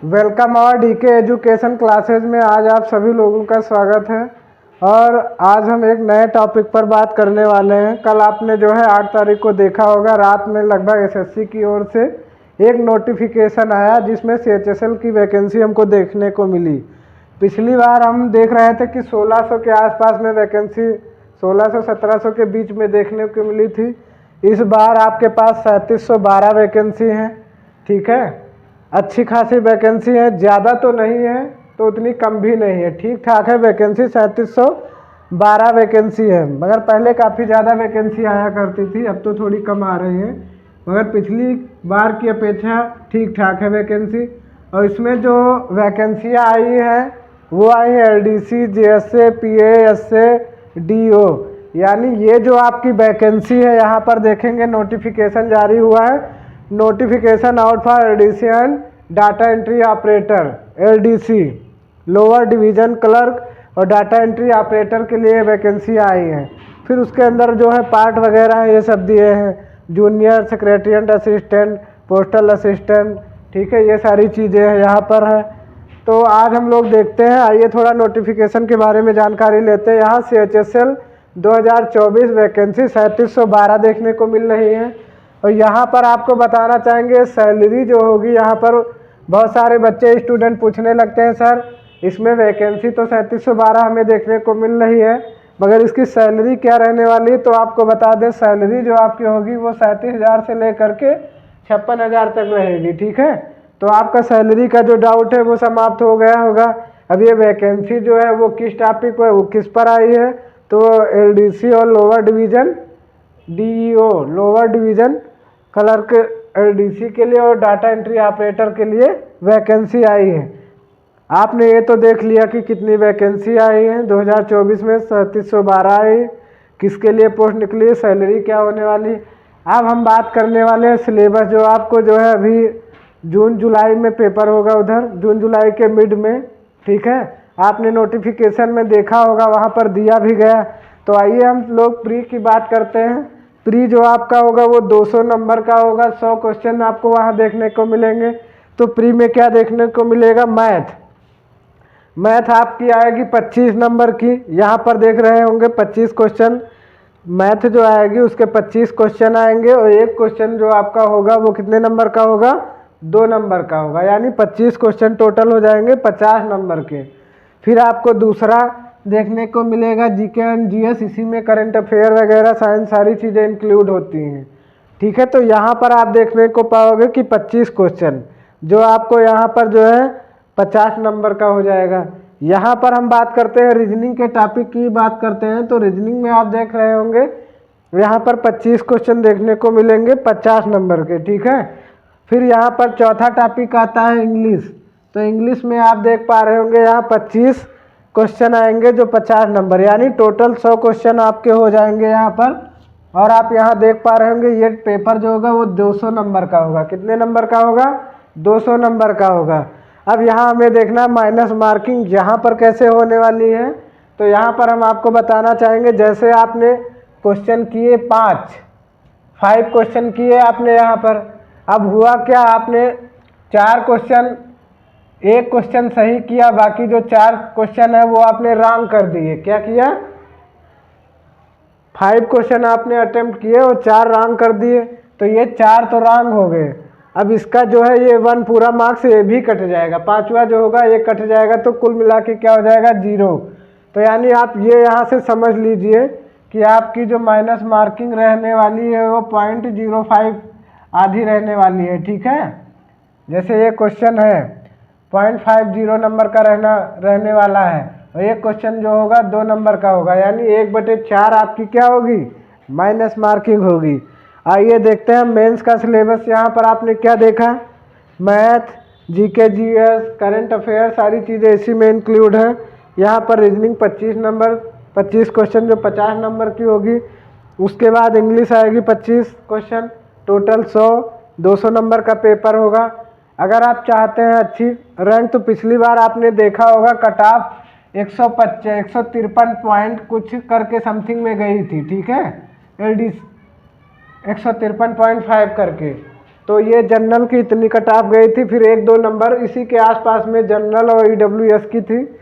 Welcome और DK education classes में आज आप सभी लोगों का स्वागत है। और आज हम एक नए टॉपिक पर बात करने वाले हैं। कल आपने जो है 8 तारीख को देखा होगा, रात में लगभग एसएससी की ओर से एक नोटिफिकेशन आया जिसमें सीएचएसएल की वैकेंसी हमको देखने को मिली। पिछली बार हम देख रहे थे कि 1600 के आसपास में वैकेंसी 1600-1700 के बीच में देखने को मिली थी। इस बार आपके पास 3712 वैकेंसी हैं। ठीक है, अच्छी खासी वैकेंसी है, ज़्यादा तो नहीं है तो उतनी कम भी नहीं है, ठीक ठाक है वैकेंसी। 3712 वैकेंसी है, मगर पहले काफ़ी ज़्यादा वैकेंसी आया करती थी, अब तो थोड़ी कम आ रही है, मगर पिछली बार की अपेक्षा ठीक ठाक है वैकेंसी। और इसमें जो वैकेंसियाँ आई हैं वो आई है LDC, JSA, PA, SA, DO, यानी ये जो आपकी वैकेंसी है यहाँ पर देखेंगे नोटिफिकेशन जारी हुआ है। Notification out for LDC and data entry operator, LDC lower division clerk और डाटा एंट्री ऑपरेटर के लिए वैकेंसी आई है। फिर उसके अंदर जो है पार्ट वगैरह ये सब दिए हैं, junior secretariat assistant, postal assistant, ठीक है, ये सारी चीज़ें यहाँ पर है। तो आज हम लोग देखते हैं, आइए थोड़ा नोटिफिकेशन के बारे में जानकारी लेते हैं। यहाँ सीएचएसएल 2024 वैकेंसी 3712 देखने को मिल रही है। और यहाँ पर आपको बताना चाहेंगे सैलरी जो होगी, यहाँ पर बहुत सारे बच्चे स्टूडेंट पूछने लगते हैं सर इसमें वैकेंसी तो 3712 हमें देखने को मिल रही है, मगर इसकी सैलरी क्या रहने वाली है। तो आपको बता दें सैलरी जो आपकी होगी वो 37,000 से लेकर के 56,000 तक रहेगी। ठीक है, तो आपका सैलरी का जो डाउट है वो समाप्त हो गया होगा। अब ये वैकेंसी जो है वो किस टॉपिक पर, वो किस पर आई है, तो एलडीसी और lower division DEO lower division clerk LDC के लिए और डाटा एंट्री ऑपरेटर के लिए वैकेंसी आई है। आपने ये तो देख लिया कि कितनी वैकेंसी आई है 2024 में 3712 आई, किसके लिए पोस्ट निकली है, सैलरी क्या होने वाली। अब हम बात करने वाले हैं सिलेबस, जो आपको जो है अभी जून जुलाई में पेपर होगा, उधर जून जुलाई के मिड में। ठीक है, आपने नोटिफिकेशन में देखा होगा, वहाँ पर दिया भी गया। तो आइए हम लोग प्री की बात करते हैं। प्री जो आपका होगा वो 200 नंबर का होगा, 100 क्वेश्चन आपको वहाँ देखने को मिलेंगे। तो प्री में क्या देखने को मिलेगा, मैथ आपकी आएगी 25 नंबर की। यहाँ पर देख रहे होंगे 25 क्वेश्चन मैथ जो आएगी उसके 25 क्वेश्चन आएंगे। और एक क्वेश्चन जो आपका होगा वो कितने नंबर का होगा, 2 नंबर का होगा, यानी 25 क्वेश्चन टोटल हो जाएंगे 50 नंबर के। फिर आपको दूसरा देखने को मिलेगा जीके एंड जीएस, इसी में करंट अफेयर वगैरह साइंस सारी चीज़ें इंक्लूड होती हैं। ठीक है, तो यहाँ पर आप देखने को पाओगे कि 25 क्वेश्चन जो आपको यहाँ पर जो है 50 नंबर का हो जाएगा। यहाँ पर हम बात करते हैं रीजनिंग के टॉपिक की बात करते हैं, तो रीजनिंग में आप देख रहे होंगे यहाँ पर 25 क्वेश्चन देखने को मिलेंगे 50 नंबर के। ठीक है, फिर यहाँ पर चौथा टॉपिक आता है इंग्लिश। तो इंग्लिश में आप देख पा रहे होंगे यहाँ 25 क्वेश्चन आएंगे जो 50 नंबर, यानी टोटल 100 क्वेश्चन आपके हो जाएंगे यहाँ पर। और आप यहाँ देख पा रहे होंगे ये पेपर जो होगा वो 200 नंबर का होगा। कितने नंबर का होगा, 200 नंबर का होगा। अब यहाँ हमें देखना माइनस मार्किंग यहाँ पर कैसे होने वाली है। तो यहाँ पर हम आपको बताना चाहेंगे, जैसे आपने क्वेश्चन किए 5 क्वेश्चन किए आपने यहाँ पर, अब हुआ क्या, आपने 4 क्वेश्चन, एक क्वेश्चन सही किया, बाकी जो 4 क्वेश्चन है वो आपने रॉन्ग कर दिए। क्या किया, 5 क्वेश्चन आपने अटेम्प्ट किए और 4 रॉन्ग कर दिए, तो ये 4 तो रॉन्ग हो गए। अब इसका जो है ये 1 पूरा मार्क्स ये भी कट जाएगा, 5वां जो होगा ये कट जाएगा, तो कुल मिला के क्या हो जाएगा, 0। तो यानी आप ये यहाँ से समझ लीजिए कि आपकी जो माइनस मार्किंग रहने वाली है वो 0.05 आधी रहने वाली है। ठीक है, जैसे ये क्वेश्चन है 0.50 नंबर का रहने वाला है, और एक क्वेश्चन जो होगा 2 नंबर का होगा, यानी 1/4 आपकी क्या होगी, माइनस मार्किंग होगी। आइए देखते हैं मेंस का सिलेबस। यहाँ पर आपने क्या देखा, math, GK, GS, current affair सारी चीज़ें इसी में इंक्लूड है। यहाँ पर रीजनिंग 25 नंबर, 25 क्वेश्चन जो 50 नंबर की होगी। उसके बाद इंग्लिश आएगी 25 क्वेश्चन, टोटल 200 नंबर का पेपर होगा। अगर आप चाहते हैं अच्छी रैंक, तो पिछली बार आपने देखा होगा कट ऑफ 153 पॉइंट कुछ करके समथिंग में गई थी। ठीक है, एलडी 153.5 करके, तो ये जनरल की इतनी कट ऑफ गई थी। फिर 1-2 नंबर इसी के आसपास में जनरल और ईडब्ल्यूएस की थी,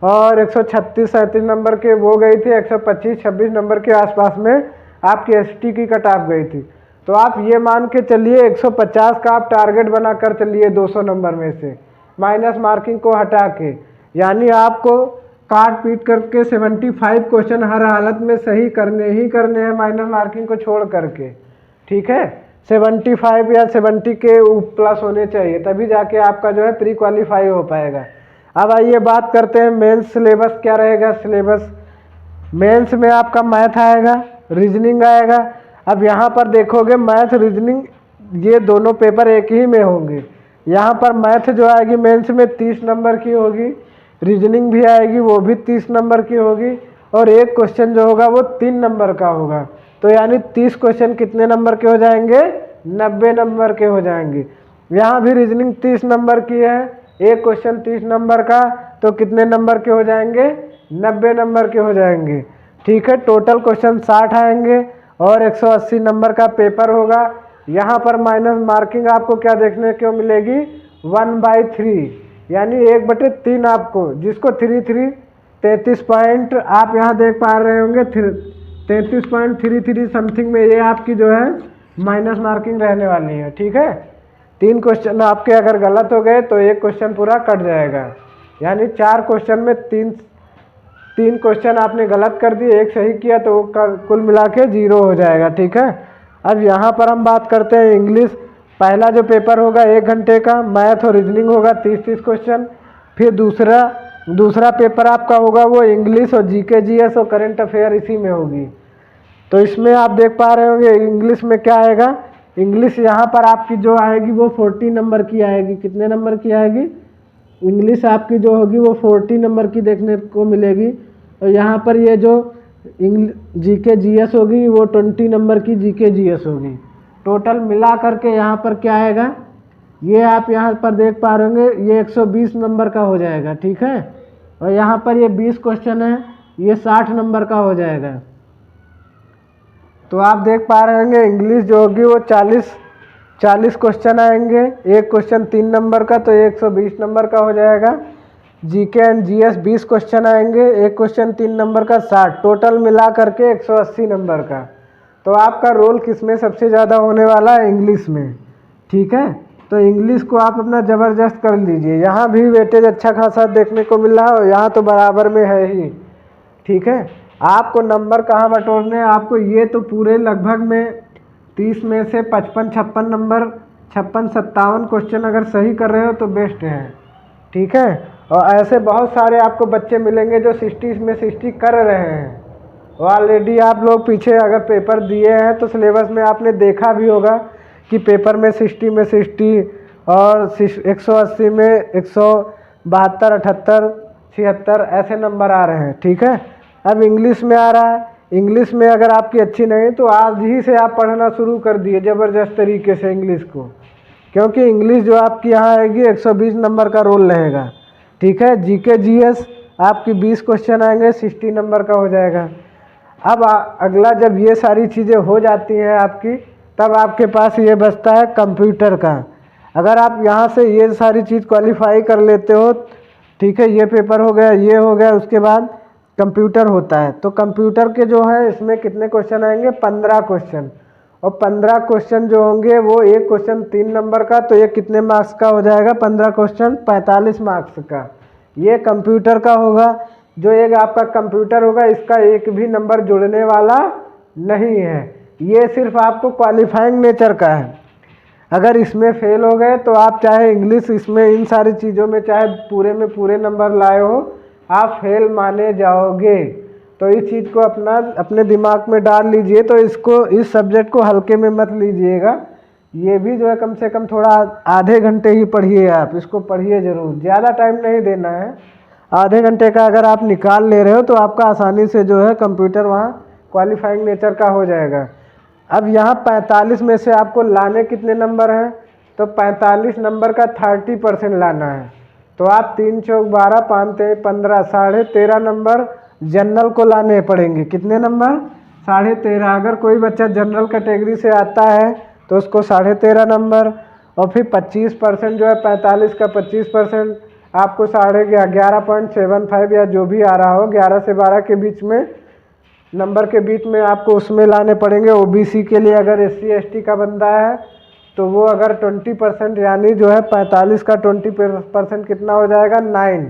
और 136-37 नंबर के वो गई थी। 125-26 नंबर के आसपास में आपकी एसटी की कट ऑफ गई थी। तो आप ये मान के चलिए 150 का आप टारगेट बना कर चलिए 200 नंबर में से माइनस मार्किंग को हटा के, यानी आपको काट पीट करके 75 क्वेश्चन हर हालत में सही करने ही करने हैं, माइनस मार्किंग को छोड़ करके। ठीक है, 75 या 70 के प्लस होने चाहिए, तभी जाके आपका जो है प्री क्वालिफाई हो पाएगा। अब आइए बात करते हैं मेंस सिलेबस क्या रहेगा। सिलेबस मेंस में आपका मैथ आएगा, रीजनिंग आएगा। अब यहाँ पर देखोगे मैथ रीजनिंग ये दोनों पेपर एक ही में होंगे। यहाँ पर मैथ जो आएगी मेंस में 30 नंबर की होगी, रीजनिंग भी आएगी वो भी 30 नंबर की होगी, और एक क्वेश्चन जो होगा वो 3 नंबर का होगा। तो यानी 30 क्वेश्चन कितने नंबर के हो जाएंगे, 90 नंबर के हो जाएंगे। यहाँ भी रीजनिंग 30 नंबर की है, एक क्वेश्चन 30 नंबर का, तो कितने नंबर के हो जाएंगे, 90 नंबर के हो जाएंगे। ठीक है, टोटल क्वेश्चन 60 आएंगे और 180 नंबर का पेपर होगा। यहाँ पर माइनस मार्किंग आपको क्या देखने को मिलेगी, 1/3, यानी 1/3 आपको, जिसको 33 पॉइंट आप यहाँ देख पा रहे होंगे, 33.33 समथिंग में ये आपकी जो है माइनस मार्किंग रहने वाली है। ठीक है, 3 क्वेश्चन आपके अगर गलत हो गए तो एक क्वेश्चन पूरा कट जाएगा, यानी 4 क्वेश्चन में 3 क्वेश्चन आपने गलत कर दिए, एक सही किया तो कुल मिला के 0 हो जाएगा। ठीक है, अब यहाँ पर हम बात करते हैं इंग्लिश। पहला जो पेपर होगा 1 घंटे का, मैथ और रीजनिंग होगा 30-30 क्वेश्चन। फिर दूसरा पेपर आपका होगा वो इंग्लिश और जीके जीएस और करंट अफेयर इसी में होगी। तो इसमें आप देख पा रहे होंगे इंग्लिश में क्या आएगा। इंग्लिश यहाँ पर आपकी जो आएगी वो 40 नंबर की आएगी। कितने नंबर की आएगी, इंग्लिश आपकी जो होगी वो 40 नंबर की देखने को मिलेगी। और यहाँ पर ये जो जीके जीएस होगी वो 20 नंबर की जीके जीएस होगी। टोटल मिला करके यहाँ पर क्या आएगा, ये आप यहाँ पर देख पा रहे होंगे ये 120 नंबर का हो जाएगा। ठीक है, और यहाँ पर ये 20 क्वेश्चन है, ये 60 नंबर का हो जाएगा। तो आप देख पा रहे होंगे इंग्लिश जो होगी वो 40 क्वेश्चन आएंगे, एक क्वेश्चन 3 नंबर का, तो 120 नंबर का हो जाएगा। जीके एंड जीएस 20 क्वेश्चन आएंगे, एक क्वेश्चन 3 नंबर का 60, टोटल मिला करके 180 नंबर का। तो आपका रोल किस में सबसे ज़्यादा होने वाला है, इंग्लिश में। ठीक है, तो इंग्लिश को आप अपना ज़बरदस्त कर लीजिए। यहाँ भी वेटेज अच्छा खासा देखने को मिल रहा है और यहाँ तो बराबर में है ही। ठीक है, आपको नंबर कहाँ बटोरने हैं, आपको ये तो पूरे लगभग में 30 में से 55-56 नंबर, 56-57 क्वेश्चन अगर सही कर रहे हो तो बेस्ट है। ठीक है, और ऐसे बहुत सारे आपको बच्चे मिलेंगे जो 60 में 60 कर रहे हैं। ऑलरेडी आप लोग पीछे अगर पेपर दिए हैं तो सिलेबस में आपने देखा भी होगा कि पेपर में 60 में 60 और 180 में 172, 78, 76 ऐसे नंबर आ रहे हैं। ठीक है, अब इंग्लिश में आ रहा है। इंग्लिश में अगर आपकी अच्छी नहीं तो आज ही से आप पढ़ना शुरू कर दिए ज़बरदस्त तरीके से इंग्लिश को, क्योंकि इंग्लिश जो आपकी यहाँ आएगी 120 नंबर का रोल रहेगा। ठीक है, जीके जीएस आपकी 20 क्वेश्चन आएंगे, 60 नंबर का हो जाएगा। अब अगला जब ये सारी चीज़ें हो जाती हैं आपकी, तब आपके पास ये बचता है कंप्यूटर का। अगर आप यहाँ से ये सारी चीज़ क्वालिफाई कर लेते हो, ठीक है, ये पेपर हो गया, ये हो गया, उसके बाद कंप्यूटर होता है। तो कंप्यूटर के जो है इसमें कितने क्वेश्चन आएंगे, 15 क्वेश्चन, और 15 क्वेश्चन जो होंगे वो एक क्वेश्चन 3 नंबर का, तो ये कितने मार्क्स का हो जाएगा, 15 क्वेश्चन 45 मार्क्स का। ये कंप्यूटर का होगा। जो एक आपका कंप्यूटर होगा इसका एक भी नंबर जुड़ने वाला नहीं है, ये सिर्फ आपको क्वालिफाइंग नेचर का है। अगर इसमें फेल हो गए तो आप चाहे इंग्लिश इसमें इन सारी चीज़ों में चाहे पूरे में पूरे नंबर लाए हो, आप फेल माने जाओगे। तो इस चीज़ को अपने दिमाग में डाल लीजिए। तो इस सब्जेक्ट को हल्के में मत लीजिएगा। ये भी जो है कम से कम थोड़ा आधे घंटे ही पढ़िए, आप इसको पढ़िए ज़रूर, ज़्यादा टाइम नहीं देना है। आधे घंटे का अगर आप निकाल ले रहे हो तो आपका आसानी से जो है कंप्यूटर वहाँ क्वालिफाइंग नेचर का हो जाएगा। अब यहाँ 45 में से आपको लाने कितने नंबर हैं, तो 45 नंबर का 30% लाना है। तो आप 3 चौक 12, 5 तेईस 15, 13.5 नंबर जनरल को लाने पड़ेंगे। कितने नंबर, 13.5। अगर कोई बच्चा जनरल कैटेगरी से आता है तो उसको 13.5 नंबर। और फिर 25% जो है 45 का 25% आपको 11.75 या जो भी आ रहा हो 11 से 12 के बीच में नंबर के बीच में आपको उसमें लाने पड़ेंगे। ओबीसी के लिए अगर एससी एसटी का बंदा है तो वो अगर 20% यानी जो है 45 का 20% कितना हो जाएगा 9।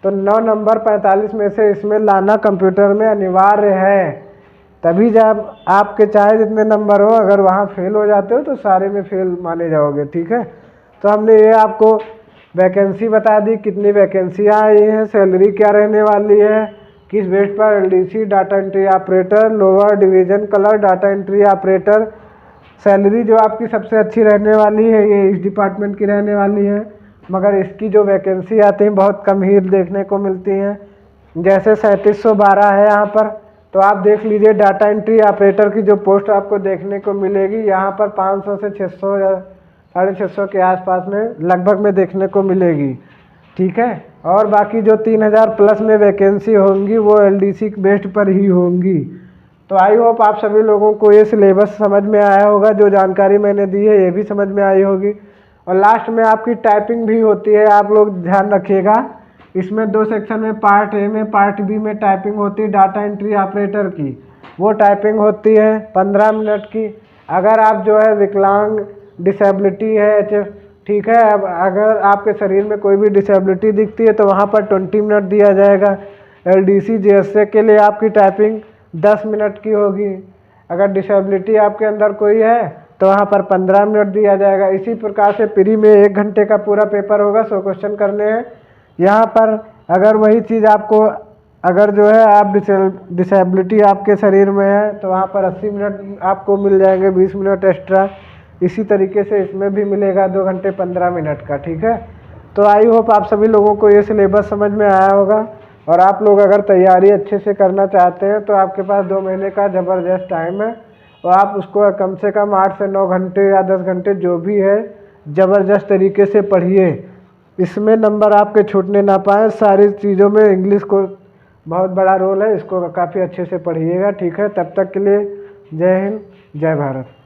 तो 9 नंबर 45 में से इसमें लाना कंप्यूटर में अनिवार्य है। तभी जब आपके चाहे जितने नंबर हो अगर वहाँ फेल हो जाते हो तो सारे में फेल माने जाओगे। ठीक है, तो हमने ये आपको वैकेंसी बता दी, कितनी वैकेंसियाँ आई हैं, सैलरी क्या रहने वाली है, किस बेस पर LDC data entry operator, lower division colour data entry operator. Salary जो आपकी सबसे अच्छी रहने वाली है ये इस डिपार्टमेंट की रहने वाली है, मगर इसकी जो वैकेंसी आती है बहुत कम ही देखने को मिलती हैं। जैसे 3712 है यहाँ पर, तो आप देख लीजिए डाटा एंट्री ऑपरेटर की जो पोस्ट आपको देखने को मिलेगी यहाँ पर 500 से 600 या 650 के आसपास में लगभग में देखने को मिलेगी। ठीक है, और बाकी जो 3000 प्लस में वैकेंसी होंगी वो एलडीसी बेस्ड पर ही होंगी। तो आई होप आप सभी लोगों को ये सिलेबस समझ में आया होगा, जो जानकारी मैंने दी है ये भी समझ में आई होगी। और लास्ट में आपकी टाइपिंग भी होती है, आप लोग ध्यान रखिएगा। इसमें 2 सेक्शन में, पार्ट ए में पार्ट बी में टाइपिंग होती है डाटा एंट्री ऑपरेटर की। वो टाइपिंग होती है 15 मिनट की। अगर आप जो है विकलांग, डिसेबिलिटी है, ठीक है, अब अगर आपके शरीर में कोई भी डिसेबिलिटी दिखती है तो वहाँ पर 20 मिनट दिया जाएगा। एलडीसी जेएसए के लिए आपकी टाइपिंग 10 मिनट की होगी। अगर डिसेबिलिटी आपके अंदर कोई है तो वहाँ पर 15 मिनट दिया जाएगा। इसी प्रकार से प्री में 1 घंटे का पूरा पेपर होगा, 100 क्वेश्चन करने हैं। यहाँ पर अगर वही चीज़ आपको, अगर जो है आप डिसेबिलिटी आपके शरीर में है तो वहाँ पर 80 मिनट आपको मिल जाएंगे, 20 मिनट एक्स्ट्रा। इसी तरीके से इसमें भी मिलेगा 2 घंटे 15 मिनट का। ठीक है, तो आई होप आप सभी लोगों को ये सिलेबस समझ में आया होगा। और आप लोग अगर तैयारी अच्छे से करना चाहते हैं तो आपके पास 2 महीने का ज़बरदस्त टाइम है, और आप उसको कम से कम 8 से 9 घंटे या 10 घंटे जो भी है ज़बरदस्त तरीके से पढ़िए। इसमें नंबर आपके छूटने ना पाए। सारी चीज़ों में इंग्लिश को बहुत बड़ा रोल है, इसको काफ़ी अच्छे से पढ़िएगा। ठीक है, तब तक के लिए जय हिंद, जय भारत।